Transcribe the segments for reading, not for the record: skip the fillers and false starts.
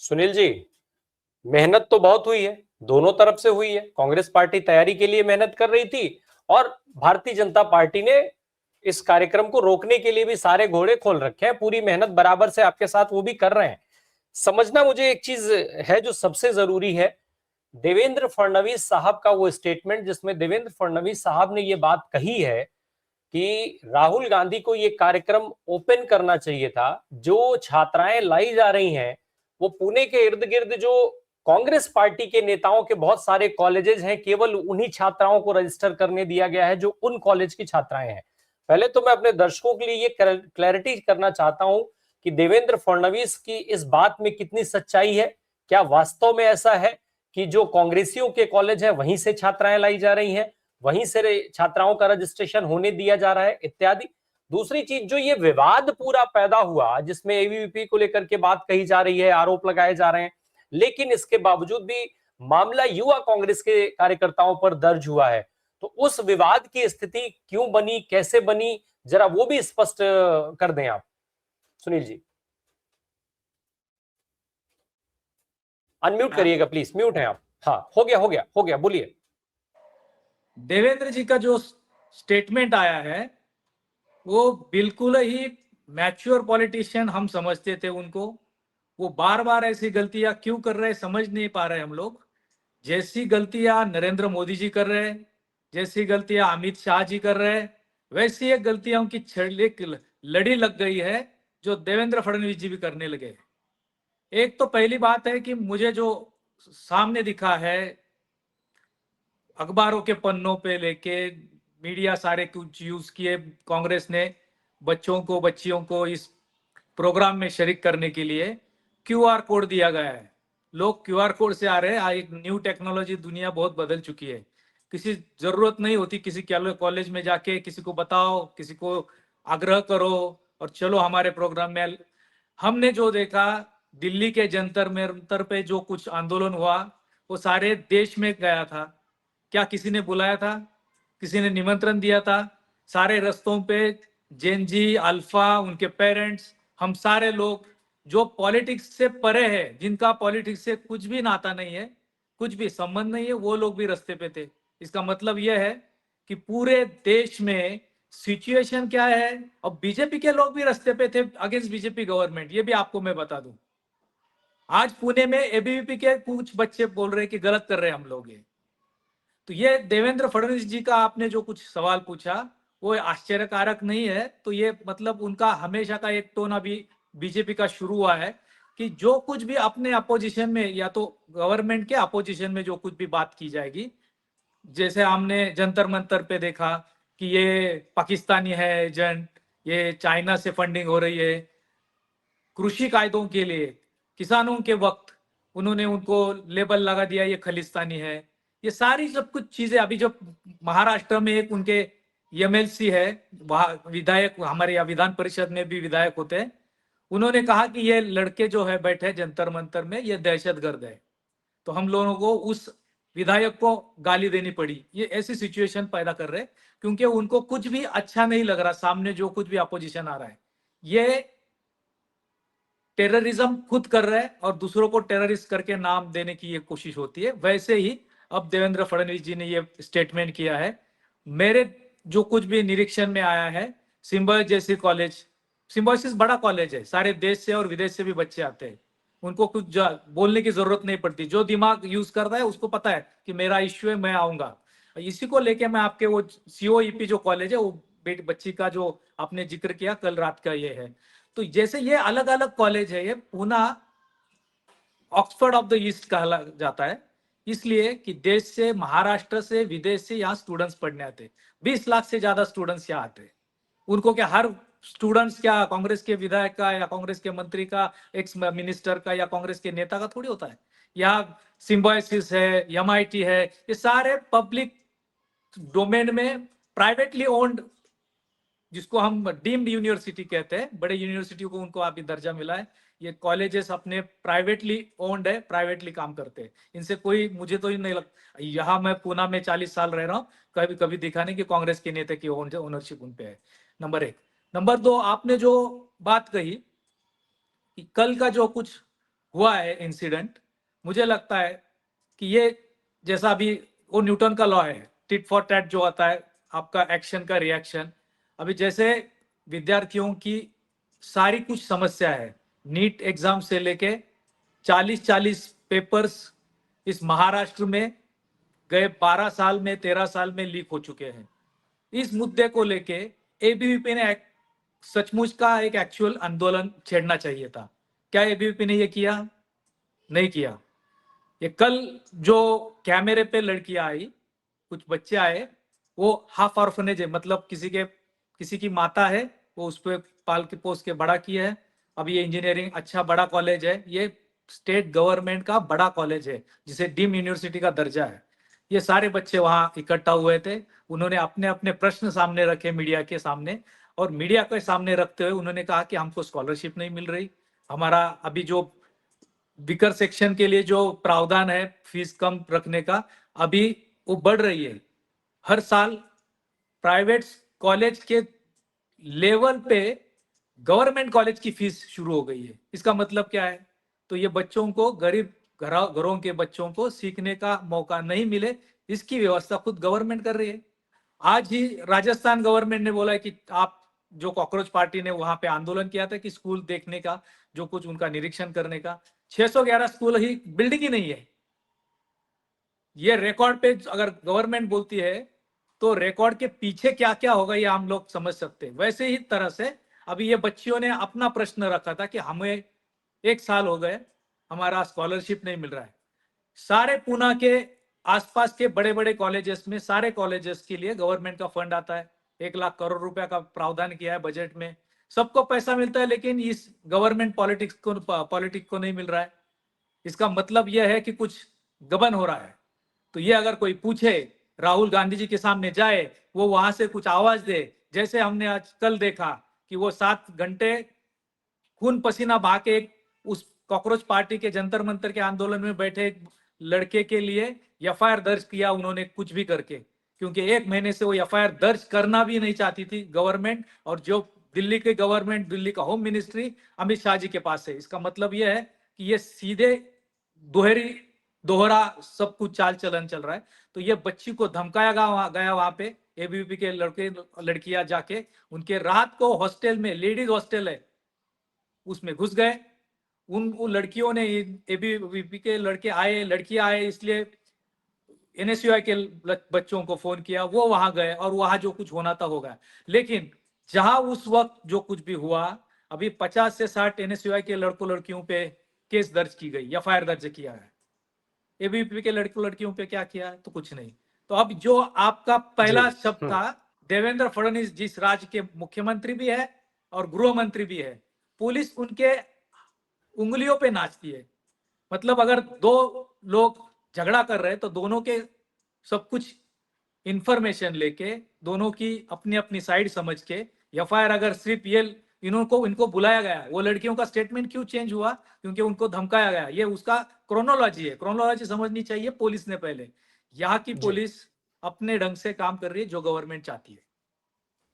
सुनील जी, मेहनत तो बहुत हुई है, दोनों तरफ से हुई है। कांग्रेस पार्टी तैयारी के लिए मेहनत कर रही थी और भारतीय जनता पार्टी ने इस कार्यक्रम को रोकने के लिए भी सारे घोड़े खोल रखे हैं। पूरी मेहनत बराबर से आपके साथ वो भी कर रहे हैं। समझना मुझे एक चीज है जो सबसे जरूरी है, देवेंद्र फडणवीस साहब का वो स्टेटमेंट जिसमें देवेंद्र फडणवीस साहब ने ये बात कही है कि राहुल गांधी को ये कार्यक्रम ओपन करना चाहिए था। जो छात्राएं लाई जा रही हैं वो पुणे के इर्द गिर्द जो कांग्रेस पार्टी के नेताओं के बहुत सारे कॉलेजेस हैं, केवल उन्हीं छात्राओं को रजिस्टर करने दिया गया है जो उन कॉलेज की छात्राएं हैं। पहले तो मैं अपने दर्शकों के लिए ये क्लैरिटी करना चाहता हूं कि देवेंद्र फडणवीस की इस बात में कितनी सच्चाई है। क्या वास्तव में ऐसा है कि जो कांग्रेसियों के कॉलेज है वहीं से छात्राएं लाई जा रही हैं, वहीं से छात्राओं का रजिस्ट्रेशन होने दिया जा रहा है इत्यादि। दूसरी चीज, जो ये विवाद पूरा पैदा हुआ जिसमें एबीवीपी को लेकर के बात कही जा रही है, आरोप लगाए जा रहे हैं, लेकिन इसके बावजूद भी मामला युवा कांग्रेस के कार्यकर्ताओं पर दर्ज हुआ है। तो उस विवाद की स्थिति क्यों बनी, कैसे बनी, जरा वो भी स्पष्ट कर दें आप सुनील जी। अनम्यूट करिएगा प्लीज, म्यूट हैं आप। हाँ, हो गया हो गया हो गया, बोलिए। देवेंद्र जी का जो स्टेटमेंट आया है वो बिल्कुल ही मैच्योर पॉलिटिशियन हम समझते थे उनको। वो बार बार ऐसी गलतियां क्यों कर रहे समझ नहीं पा रहे हम लोग। जैसी गलतियां नरेंद्र मोदी जी कर रहे, जैसी गलतियां अमित शाह जी कर रहे, वैसी एक गलतियों की लड़ी लग गई है जो देवेंद्र फडणवीस जी भी करने लगे। एक तो पहली बात है कि मुझे जो सामने दिखा है अखबारों के पन्नों पे लेके मीडिया सारे कुछ यूज किए कांग्रेस ने बच्चों को बच्चियों को इस प्रोग्राम में शरीक करने के लिए क्यूआर कोड दिया गया है। लोग क्यूआर कोड से आ रहे हैं। एक न्यू टेक्नोलॉजी, दुनिया बहुत बदल चुकी है। किसी जरूरत नहीं होती किसी कॉलेज में जाके किसी को बताओ, किसी को आग्रह करो और चलो हमारे प्रोग्राम में। हमने जो देखा दिल्ली के जंतर मंतर पे जो कुछ आंदोलन हुआ वो सारे देश में गया था। क्या किसी ने बुलाया था? किसी ने निमंत्रण दिया था? सारे रस्तों पे जेनजी, अल्फा, उनके पेरेंट्स, हम सारे लोग जो पॉलिटिक्स से परे है, जिनका पॉलिटिक्स से कुछ भी नाता नहीं है, कुछ भी संबंध नहीं है, वो लोग भी रास्ते पे थे। इसका मतलब यह है कि पूरे देश में सिचुएशन क्या है। और बीजेपी के लोग भी रास्ते पे थे अगेंस्ट बीजेपी गवर्नमेंट, ये भी आपको मैं बता दूं। आज पुणे में एबीवीपी के कुछ बच्चे बोल रहे कि गलत कर रहे हैं हम लोग। ये तो ये देवेंद्र फडणवीस जी का आपने जो कुछ सवाल पूछा वो आश्चर्यकारक नहीं है। तो ये मतलब उनका हमेशा का एक टोन अभी बीजेपी का शुरू हुआ है कि जो कुछ भी अपने अपोजिशन में या तो गवर्नमेंट के अपोजिशन में जो कुछ भी बात की जाएगी, जैसे हमने जंतर मंतर पे देखा कि ये पाकिस्तानी है एजेंट, ये चाइना से फंडिंग हो रही है। कृषि कायदों के लिए किसानों के वक्त उन्होंने उनको लेबल लगा दिया ये खालिस्तानी है। ये सारी सब कुछ चीजें अभी जो महाराष्ट्र में एक उनके एमएलसी है, विधायक, हमारे यहाँ विधान परिषद में भी विधायक होते हैं, उन्होंने कहा कि ये लड़के जो है बैठे जंतर मंतर में ये दहशतगर्द है। तो हम लोगों को उस विधायक को गाली देनी पड़ी। ये ऐसी सिचुएशन पैदा कर रहे क्योंकि उनको कुछ भी अच्छा नहीं लग रहा सामने जो कुछ भी अपोजिशन आ रहा है। ये टेररिज्म खुद कर रहे हैं और दूसरों को टेररिस्ट करके नाम देने की ये कोशिश होती है। वैसे ही अब देवेंद्र फडणवीस जी ने ये स्टेटमेंट किया है। मेरे जो कुछ भी निरीक्षण में आया है, सिम्बॉयसिस जैसी कॉलेज, सिम्बॉयसिस बड़ा कॉलेज है, सारे देश से और विदेश से भी बच्चे आते हैं, उनको कुछ बोलने की जरूरत नहीं पड़ती। जो दिमाग यूज करता है उसको पता है कि मेरा इश्यू है, मैं आऊंगा। इसी को लेके मैं आपके वो सीओईपी जो कॉलेज है, वो बच्ची का जो आपने जिक्र किया कल रात का ये है। तो जैसे ये अलग अलग कॉलेज है, ये Poona Oxford of the east कहा जाता है, इसलिए कि देश से, महाराष्ट्र से, विदेश से यहाँ स्टूडेंट्स पढ़ने आते। 20 लाख से ज्यादा स्टूडेंट्स यहाँ आते। उनको क्या हर स्टूडेंट्स क्या कांग्रेस के विधायक का या कांग्रेस के मंत्री का, एक्स मिनिस्टर का या कांग्रेस के नेता का थोड़ी होता है। यहाँ सिम्बॉयसिस है, एमआईटी है, ये सारे पब्लिक डोमेन में प्राइवेटली ओन्ड, जिसको हम डीम्ड यूनिवर्सिटी कहते हैं, बड़े यूनिवर्सिटी को उनको अभी दर्जा मिला है। ये कॉलेजेस अपने प्राइवेटली ओन्ड है, प्राइवेटली काम करते हैं। इनसे कोई, मुझे तो नहीं लगता, यहाँ मैं पूना में 40 साल रह रहा हूँ, कभी कभी दिखा नहीं कि कांग्रेस के नेता की ओनरशिप उन पे है। नंबर एक। नंबर दो, आपने जो बात कही कि कल का जो कुछ हुआ है इंसिडेंट, मुझे लगता है कि ये जैसा अभी वो न्यूटन का लॉ है, टिट फॉर टैट जो होता है, आपका एक्शन का रिएक्शन। अभी जैसे विद्यार्थियों की सारी कुछ समस्या है, नीट एग्जाम से लेके 40-40 पेपर्स इस महाराष्ट्र में गए 12 साल में 13 साल में लीक हो चुके हैं। इस मुद्दे को लेके एबीवीपी ने सचमुच का एक एक्चुअल आंदोलन छेड़ना चाहिए था। क्या एबीवीपी ने ये किया? नहीं किया। ये कल जो कैमरे पे लड़कियां आई, कुछ बच्चे आए, वो हाफ ऑर्फनेज है, मतलब किसी की माता है, वो उस पर पाल के पोस के बड़ा किया है। अब ये इंजीनियरिंग अच्छा बड़ा कॉलेज है, ये स्टेट गवर्नमेंट का बड़ा कॉलेज है जिसे डीम यूनिवर्सिटी का दर्जा है। ये सारे बच्चे वहां इकट्ठा हुए थे, उन्होंने अपने अपने प्रश्न सामने रखे मीडिया के सामने, और मीडिया के सामने रखते हुए उन्होंने कहा कि हमको स्कॉलरशिप नहीं मिल रही, हमारा अभी जो विकर सेक्शन के लिए जो प्रावधान है फीस कम रखने का, अभी वो बढ़ रही है। हर साल प्राइवेट कॉलेज के लेवल पे गवर्नमेंट कॉलेज की फीस शुरू हो गई है। इसका मतलब क्या है? तो ये बच्चों को, गरीब घरों के बच्चों को सीखने का मौका नहीं मिले, इसकी व्यवस्था खुद गवर्नमेंट कर रही है। आज ही राजस्थान गवर्नमेंट ने बोला है कि आप, जो कॉकरोच पार्टी ने वहां पे आंदोलन किया था कि स्कूल देखने का, जो कुछ उनका निरीक्षण करने का, 611 स्कूल ही बिल्डिंग ही नहीं है। ये रिकॉर्ड पे अगर गवर्नमेंट बोलती है तो रिकॉर्ड के पीछे क्या क्या होगा ये हम लोग समझ सकते हैं। वैसे ही तरह से अभी ये बच्चियों ने अपना प्रश्न रखा था कि हमें 1 साल हो गए, हमारा स्कॉलरशिप नहीं मिल रहा है। सारे पूना के आसपास के बड़े बड़े कॉलेजेस में, सारे कॉलेजेस के लिए गवर्नमेंट का फंड आता है, 1 लाख करोड़ रुपया का प्रावधान किया है बजट में, सबको पैसा मिलता है, लेकिन इस गवर्नमेंट पॉलिटिक्स को नहीं मिल रहा है। इसका मतलब यह है कि कुछ गबन हो रहा है। तो ये अगर कोई पूछे, राहुल गांधी जी के सामने जाए, वो वहां से कुछ आवाज दे, जैसे हमने आज कल देखा कि वो 7 घंटे खून पसीना बहा के उस कॉकरोच पार्टी के जंतर मंतर के आंदोलन में बैठे लड़के के लिए एफआईआर दर्ज किया उन्होंने, कुछ भी करके, क्योंकि 1 महीने से वो एफआईआर दर्ज करना भी नहीं चाहती थी गवर्नमेंट, और जो दिल्ली के गवर्नमेंट, दिल्ली का होम मिनिस्ट्री अमित शाह जी के पास है। इसका मतलब यह है कि ये सीधे दोहरा सब कुछ चाल चलन चल रहा है। तो ये बच्ची को धमकाया गया वहां पे, एबीवीपी के लड़के लड़कियां जाके उनके रात को हॉस्टल में, लेडीज हॉस्टल है, उसमें घुस गए। उन लड़कियों ने, एबीवीपी के लड़कियां आए, इसलिए एनएसयूआई के बच्चों को फोन किया, वो वहां गए और वहां जो कुछ होना था हो गया। लेकिन जहां उस वक्त जो कुछ भी हुआ, अभी 50 से 60 एनएसयूआई के लड़कों लड़कियों पे केस दर्ज की गई, एफआईआर दर्ज किया है। एबीवीपी के लड़कियों पे क्या किया है? तो कुछ नहीं। तो अब जो आपका पहला शब्द था, देवेंद्र फडणवीस जिस राज्य के मुख्यमंत्री भी है और गृह मंत्री भी है, पुलिस उनके उंगलियों पे नाचती है। मतलब अगर 2 लोग झगड़ा कर रहे हैं तो दोनों के सब कुछ इंफॉर्मेशन लेके, दोनों की अपनी अपनी साइड समझ के एफआईआर, अगर सिर्फ ये इनको बुलाया गया, वो लड़कियों का स्टेटमेंट क्यों चेंज हुआ? क्योंकि उनको धमकाया गया। ये उसका क्रोनोलॉजी है, क्रोनोलॉजी समझनी चाहिए पुलिस ने पहले। यहाँ की पुलिस अपने ढंग से काम कर रही है जो गवर्नमेंट चाहती है।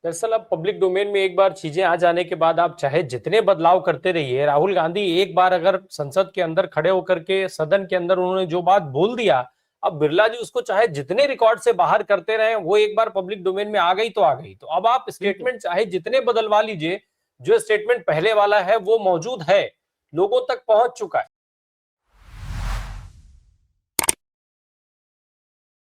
दरअसल अब पब्लिक डोमेन में एक बार चीजें आ जाने के बाद आप चाहे जितने बदलाव करते रहिए, राहुल गांधी एक बार अगर संसद के अंदर खड़े होकर के सदन के अंदर उन्होंने जो बात बोल दिया, अब बिरला जी उसको चाहे जितने रिकॉर्ड से बाहर करते रहे, वो एक बार पब्लिक डोमेन में आ गई तो आ गई। तो अब आप स्टेटमेंट चाहे जितने बदलवा लीजिए, जो स्टेटमेंट पहले वाला है वो मौजूद है, लोगों तक पहुंच चुका है।